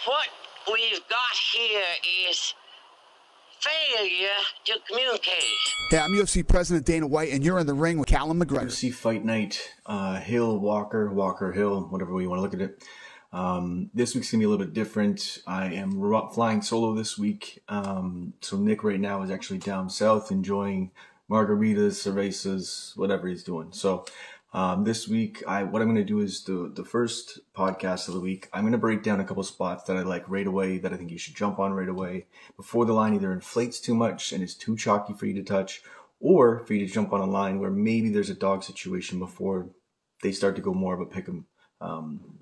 What we've got here is failure to communicate. Hey, I'm UFC President Dana White, and you're in the ring with Calumn McGregor. UFC Fight Night, Hill, Walker, Hill, whatever way you want to look at it. This week's going to be a little bit different. I am flying solo this week. So Nick right now is actually down south enjoying margaritas, cervezas, whatever he's doing. So this week, what I'm going to do is the first podcast of the week. I'm going to break down a couple spots that I like right away, that I think you should jump on right away before the line either inflates too much and is too chalky for you to touch, or for you to jump on a line where maybe there's a dog situation before they start to go more of a pick'em,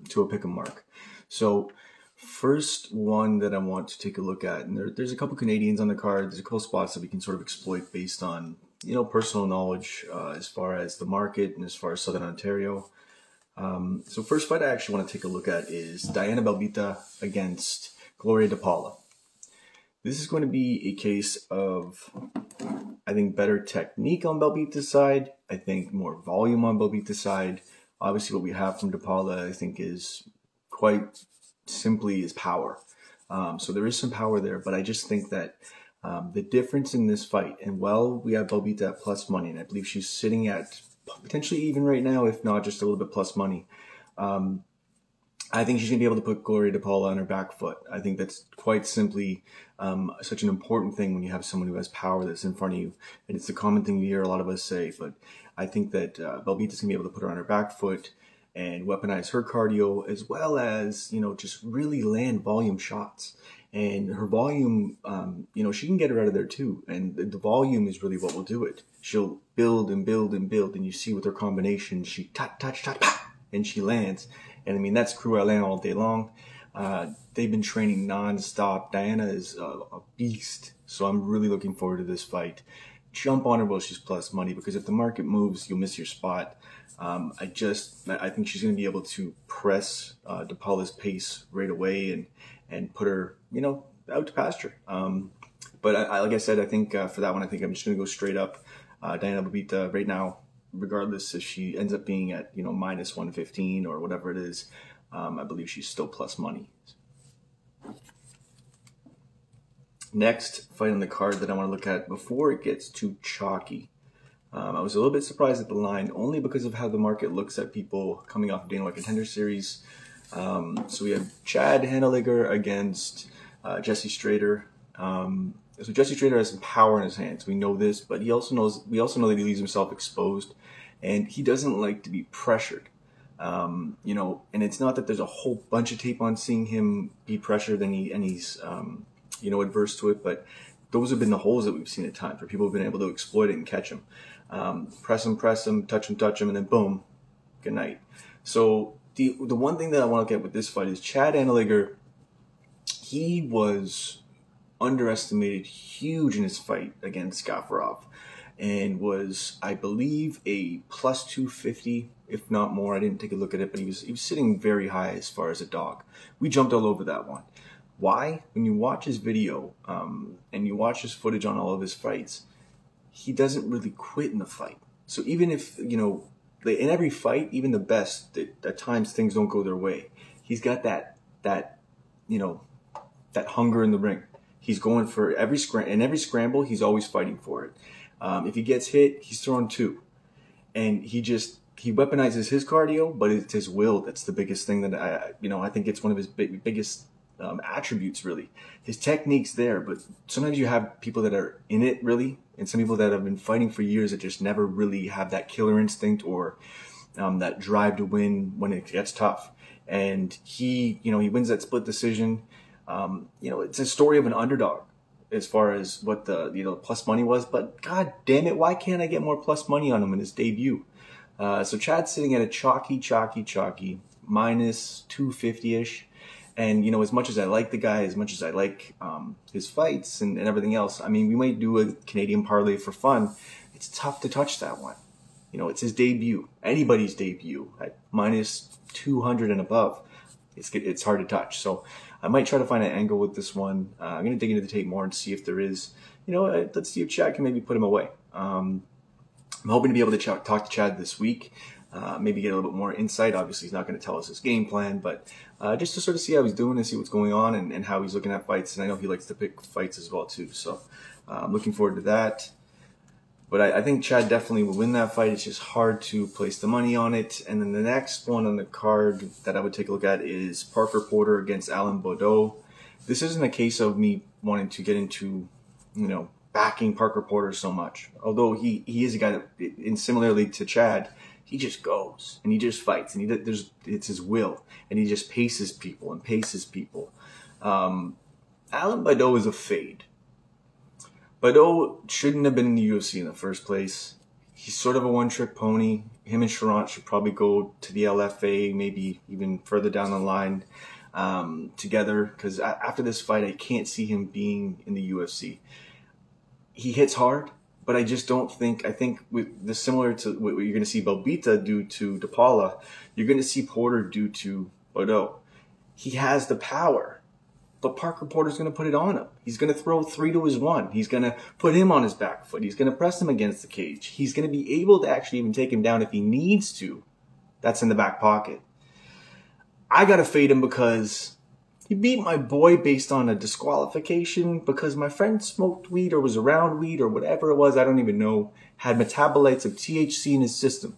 to a pick'em mark. So first one that I want to take a look at, and there's a couple Canadians on the card. There's a couple spots that we can sort of exploit based on, you know, personal knowledge as far as the market and as far as Southern Ontario. So first fight I actually want to take a look at is Diana Belvita against Gloria de Paula. This is going to be a case of, I think, better technique on Belvita's side. I think more volume on Belvita's side. Obviously what we have from de Paula, I think, is quite simply is power. So there is some power there, but I just think that the difference in this fight, and while we have Belvita at plus money, and I believe she's sitting at potentially even right now, if not just a little bit plus money, I think she's going to be able to put Gloria de Paula on her back foot. I think that's quite simply such an important thing when you have someone who has power that's in front of you. And it's the common thing you hear a lot of us say, but I think that Belvita's going to be able to put her on her back foot and weaponize her cardio, as well as, you know, just really land volume shots. And her volume, you know, she can get her out of there too. And the volume is really what will do it. She'll build and build and build. And you see with her combination, she touch, and she lands. And I mean, that's crew I land all day long. They've been training nonstop. Diana is a beast. So I'm really looking forward to this fight. Jump on her while she's plus money, because if the market moves, you'll miss your spot. I think she's going to be able to press de Paula's pace right away and put her, you know, out to pasture. But like I said, I think for that one, I think I'm just going to go straight up. Diana Belvita right now, regardless if she ends up being at, you know, minus 115 or whatever it is, I believe she's still plus money. Next fight on the card that I want to look at before it gets too chalky. I was a little bit surprised at the line, only because of how the market looks at people coming off of Dana White Contender Series. So we have Chad Henderson against Jessie Strait. So Jessie Strait has some power in his hands. We know this, but we also know that he leaves himself exposed, and he doesn't like to be pressured. You know, and it's not that there's a whole bunch of tape on seeing him be pressured and he's you know, adverse to it, but those have been the holes that we've seen at times where people have been able to exploit it and catch him. Press him, touch him, and then boom, good night. So the one thing that I want to look at with this fight is Chad Henderson. He was underestimated huge in his fight against Gafarov, and was, I believe, a plus 250, if not more. I didn't take a look at it, but he was sitting very high as far as a dog. We jumped all over that one. Why? When you watch his video and you watch his footage on all of his fights, he doesn't really quit in the fight. So even if, you know, in every fight, even the best, at times things don't go their way, he's got that you know, that hunger in the ring. He's going for every scramble, he's always fighting for it. If he gets hit, he's throwing two. And he weaponizes his cardio, but it's his will that's the biggest thing that I think it's one of his biggest attributes, really. His technique's there, but sometimes you have people that are in it, really, and some people that have been fighting for years that just never really have that killer instinct or that drive to win when it gets tough. And he wins that split decision. You know, it's a story of an underdog as far as what the plus money was, but god damn it, why can't I get more plus money on him in his debut? So Chad's sitting at a chalky minus 250-ish. And, you know, as much as I like the guy, as much as I like his fights and everything else, I mean, we might do a Canadian parlay for fun. It's tough to touch that one. You know, it's his debut. Anybody's debut at minus 200 and above. It's hard to touch. So I might try to find an angle with this one. I'm going to dig into the tape more and see if there is, you know, let's see if Chad can maybe put him away. I'm hoping to be able to talk to Chad this week. maybe get a little bit more insight. Obviously, he's not going to tell us his game plan, but just to sort of see how he's doing and see what's going on and how he's looking at fights. And I know he likes to pick fights as well, too. So I'm looking forward to that. But I think Chad definitely will win that fight. It's just hard to place the money on it. And then the next one on the card that I would take a look at is Parker Porter against Alan Baudouin. This isn't a case of me wanting to get into, backing Parker Porter so much. Although he is a guy that, and similarly to Chad, he just goes and he just fights and it's his will and he just paces people. Alan Baudouin is a fade. Baudouin shouldn't have been in the UFC in the first place. He's sort of a one-trick pony. Him and Charant should probably go to the LFA, maybe even further down the line together. Because after this fight, I can't see him being in the UFC. He hits hard, but I just don't think. I think with the similar to what you're going to see Belvita do to Paula, you're going to see Porter do to Baudouin. He has the power. But Parker Porter's going to put it on him. He's going to throw 3 to his 1. He's going to put him on his back foot. He's going to press him against the cage. He's going to be able to actually even take him down if he needs to. That's in the back pocket. I got to fade him because he beat my boy based on a disqualification because my friend smoked weed or was around weed or whatever it was, I don't even know, had metabolites of THC in his system.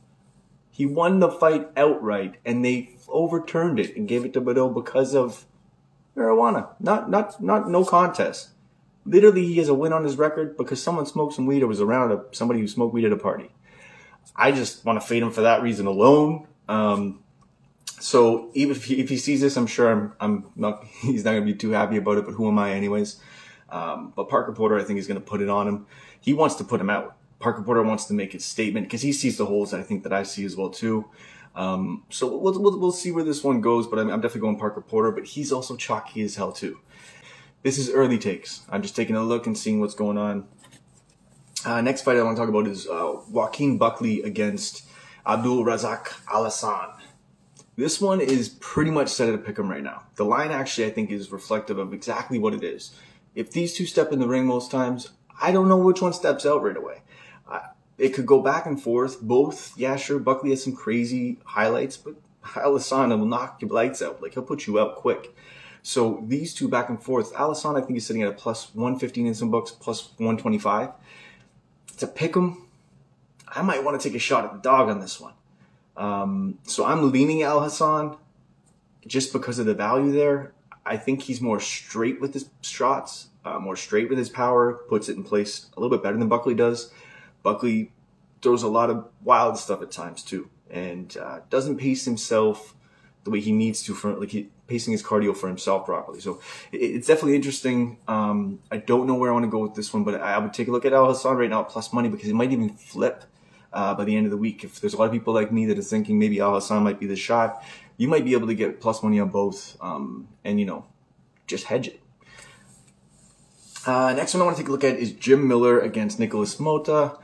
He won the fight outright and they overturned it and gave it to Baudouin because of marijuana, not no contest. Literally, he has a win on his record because someone smoked some weed or was around somebody who smoked weed at a party. I just want to fade him for that reason alone. So even if he sees this, I'm sure I'm not. He's not going to be too happy about it. But who am I, anyways? But Parker Porter, I think, is going to put it on him. He wants to put him out. Parker Porter wants to make his statement because he sees the holes that I think that I see as well too. So we'll see where this one goes, but I'm definitely going Parker Porter, but he's also chalky as hell too. This is early takes. I'm just taking a look and seeing what's going on. Next fight I want to talk about is Joaquin Buckley against Abdul Razak Alhassan. This one is pretty much set at a pick'em right now. The line actually I think is reflective of exactly what it is. If these two step in the ring most times, I don't know which one steps out right away. It could go back and forth. Both, yeah, sure, Buckley has some crazy highlights, but Alhassan will knock your lights out. Like, he'll put you out quick. So these two back and forth. Alhassan, I think, is sitting at a plus 115 in some books, plus 125. To pick him, I might want to take a shot at the dog on this one. So I'm leaning Alhassan just because of the value there. I think he's more straight with his shots, more straight with his power, puts it in place a little bit better than Buckley does. Buckley throws a lot of wild stuff at times too, and doesn't pace himself the way he needs to for pacing his cardio for himself properly. So it's definitely interesting. I don't know where I want to go with this one, but I would take a look at Alhassan right now at plus money because it might even flip by the end of the week. If there's a lot of people like me that are thinking maybe Alhassan might be the shot, you might be able to get plus money on both, and just hedge it. Next one I want to take a look at is Jim Miller against Nicolas Mota.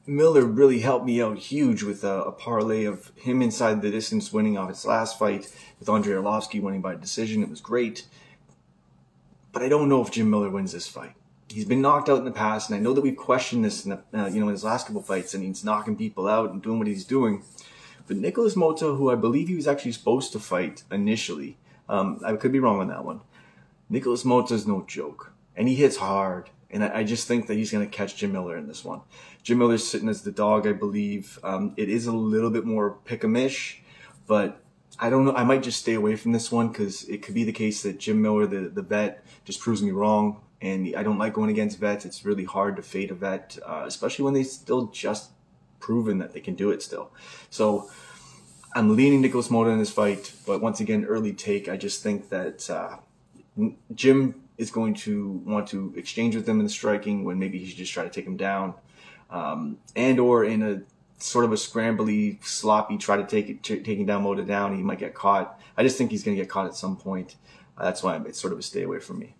Miller really helped me out huge with a parlay of him inside the distance winning off his last fight with Andrei Arlovsky winning by decision. It was great. But I don't know if Jim Miller wins this fight. He's been knocked out in the past, and I know that we've questioned this in in his last couple fights, and he's knocking people out and doing what he's doing. But Nicolas Mota, who I believe he was actually supposed to fight initially, I could be wrong on that one. Nicolas Mota is no joke, and he hits hard. And I just think that he's going to catch Jim Miller in this one. Jim Miller's sitting as the dog, I believe. It is a little bit more pick-em-ish, but I don't know. I might just stay away from this one because it could be the case that Jim Miller, the vet, just proves me wrong. And I don't like going against vets. It's really hard to fade a vet, especially when they still just proven that they can do it still. So I'm leaning Nicolas Mota in this fight, but once again, early take. I just think that Jim is going to want to exchange with them in the striking when maybe he should just try to take him down. And or in a sort of a scrambly, sloppy, try to taking down Mota down, he might get caught. I just think he's going to get caught at some point. That's why it's sort of a stay away from me.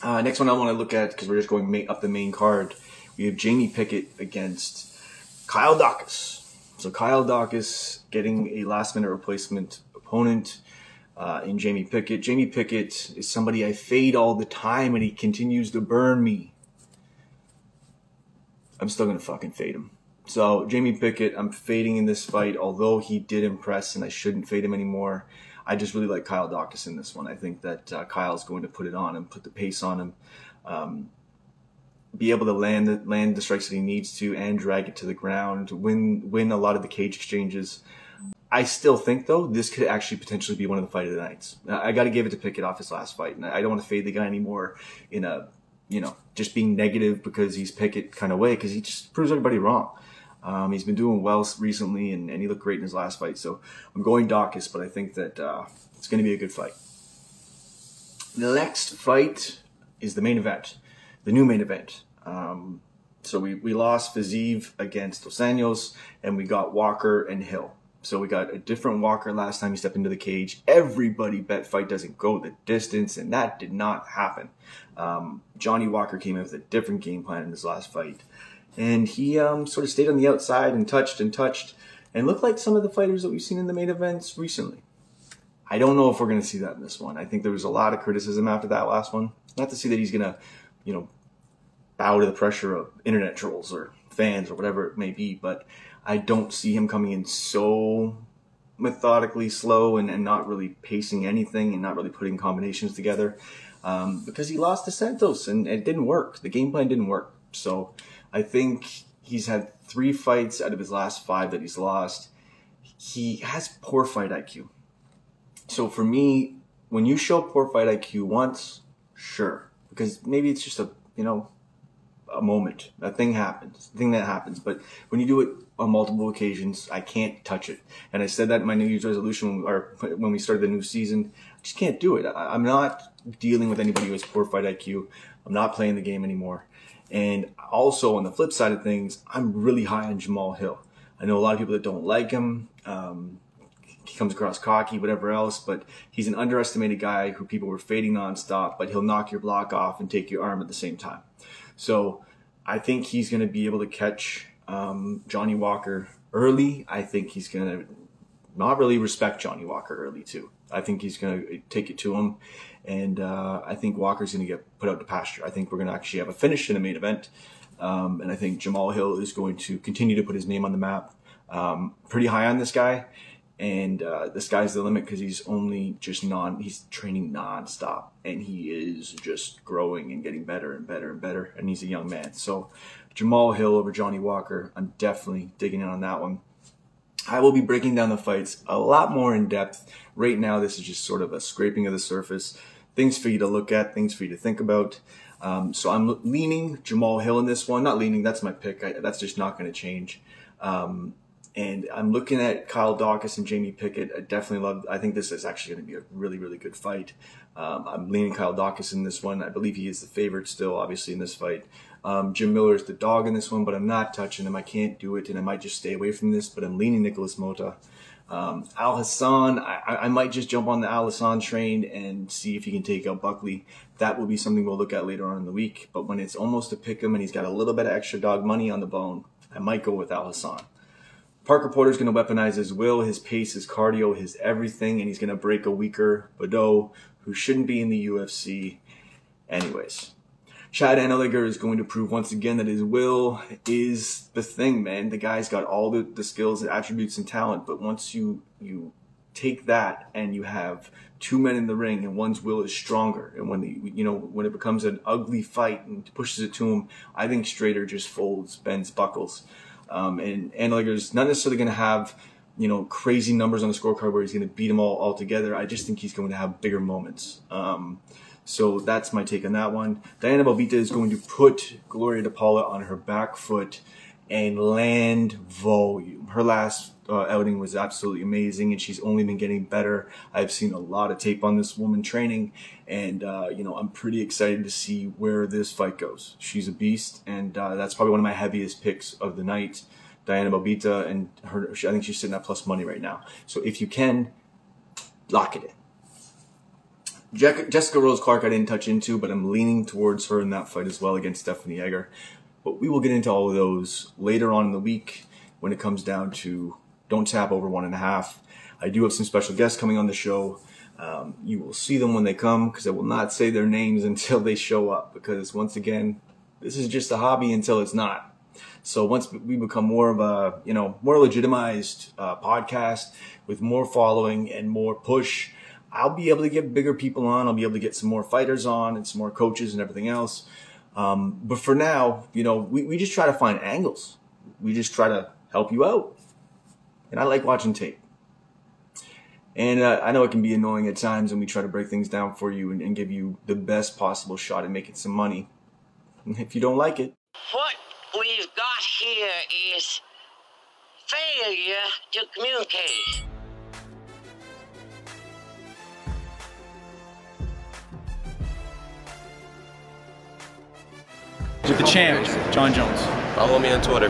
Next one I want to look at, because we're just going up the main card, we have Jamie Pickett against Kyle Dockus. So Kyle Dockus getting a last-minute replacement opponent in Jamie Pickett. Jamie Pickett is somebody I fade all the time, and he continues to burn me. I'm still going to fucking fade him. So Jamie Pickett, I'm fading in this fight, although he did impress and I shouldn't fade him anymore. I just really like Kyle Dockus in this one. I think that Kyle's going to put it on him, put the pace on him, be able to land the strikes that he needs to and drag it to the ground, win a lot of the cage exchanges. I still think, though, this could actually potentially be one of the fight of the nights. I got to give it to Pickett off his last fight, and I don't want to fade the guy anymore in a, just being negative because he's Pickett kind of way, because he just proves everybody wrong. He's been doing well recently, and he looked great in his last fight. So I'm going Dockus, but I think that it's going to be a good fight. The next fight is the main event, the new main event. So we lost Fiziev against Dos Anjos, and we got Walker and Hill. So we got a different Walker last time he stepped into the cage. Everybody bet fight doesn't go the distance, and that did not happen. Johnny Walker came in with a different game plan in his last fight. And he sort of stayed on the outside and touched and looked like some of the fighters that we've seen in the main events recently. I don't know if we're going to see that in this one. I think there was a lot of criticism after that last one. Not to see that he's going to, bow to the pressure of internet trolls or fans or whatever it may be, but I don't see him coming in so methodically slow and not really pacing anything and not really putting combinations together because he lost to Santos and it didn't work. The game plan didn't work. So I think he's had 3 fights out of his last 5 that he's lost. He has poor fight IQ. So for me, when you show poor fight IQ once, sure, because maybe it's just a moment, a thing that happens. But when you do it on multiple occasions, I can't touch it. And I said that in my New Year's resolution, or when we started the new season, I just can't do it. I'm not dealing with anybody who has poor fight IQ. I'm not playing the game anymore. And also on the flip side of things, I'm really high on Jamal Hill. I know a lot of people that don't like him. He comes across cocky, whatever else, but he's an underestimated guy who people were fading nonstop, but he'll knock your block off and take your arm at the same time. So I think he's going to be able to catch Johnny Walker early. I think he's going to not really respect Johnny Walker early too. I think he's going to take it to him. And I think Walker's going to get put out to pasture. I think we're going to actually have a finish in the main event. And I think Jamal Hill is going to continue to put his name on the map. Pretty high on this guy. And the sky's the limit because he's he's training nonstop. And he is just growing and getting better and better and better. And he's a young man. So Jamal Hill over Johnny Walker, I'm definitely digging in on that one. I will be breaking down the fights a lot more in depth. Right now, this is just sort of a scraping of the surface. Things for you to look at, things for you to think about. So I'm leaning Jamal Hill in this one. Not leaning, that's my pick. That's just not going to change. And I'm looking at Kyle Dockus and Jamie Pickett. I think this is actually going to be a really, really good fight. I'm leaning Kyle Dockus in this one. I believe he is the favorite still, obviously, in this fight. Jim Miller is the dog in this one, but I'm not touching him. I can't do it, and I might just stay away from this, but I'm leaning Nicolas Mota. Alhassan, I might just jump on the Alhassan train and see if he can take out Buckley. That will be something we'll look at later on in the week, but when it's almost a pick 'em and he's got a little bit of extra dog money on the bone, I might go with Alhassan. Parker Porter's going to weaponize his will, his pace, his cardio, his everything, and he's going to break a weaker Baudouin who shouldn't be in the UFC anyways. Chad Anneliger is going to prove once again that his will is the thing, man. The guy's got all the skills, the attributes, and talent, but once you take that and you have 2 men in the ring and one's will is stronger, and when it becomes an ugly fight and pushes it to him, I think Straiter just folds, bends, buckles. And Anneliger's not necessarily going to have, crazy numbers on the scorecard where he's going to beat them all together. I just think he's going to have bigger moments. So that's my take on that one. Diana Belvita is going to put Gloria to Paula on her back foot and land volume. Her last outing was absolutely amazing, and she's only been getting better. I've seen a lot of tape on this woman training, and I'm pretty excited to see where this fight goes. She's a beast, and that's probably one of my heaviest picks of the night. Diana Belvita, and I think she's sitting at plus money right now. So if you can, lock it in. Jessica Rose Clark I didn't touch into, but I'm leaning towards her in that fight as well against Stephanie Egger. But we will get into all of those later on in the week when it comes down to Don't Tap Over 1.5. I do have some special guests coming on the show. You will see them when they come, because I will not say their names until they show up, because once again, this is just a hobby until it's not. So once we become more of a, more legitimized podcast with more following and more push, I'll be able to get bigger people on. I'll be able to get some more fighters on and some more coaches and everything else. But for now, we just try to find angles. We just try to help you out. And I like watching tape. And I know it can be annoying at times when we try to break things down for you and give you the best possible shot at making some money. And if you don't like it. What we've got here is failure to communicate. The champ, John Jones. Follow me on Twitter.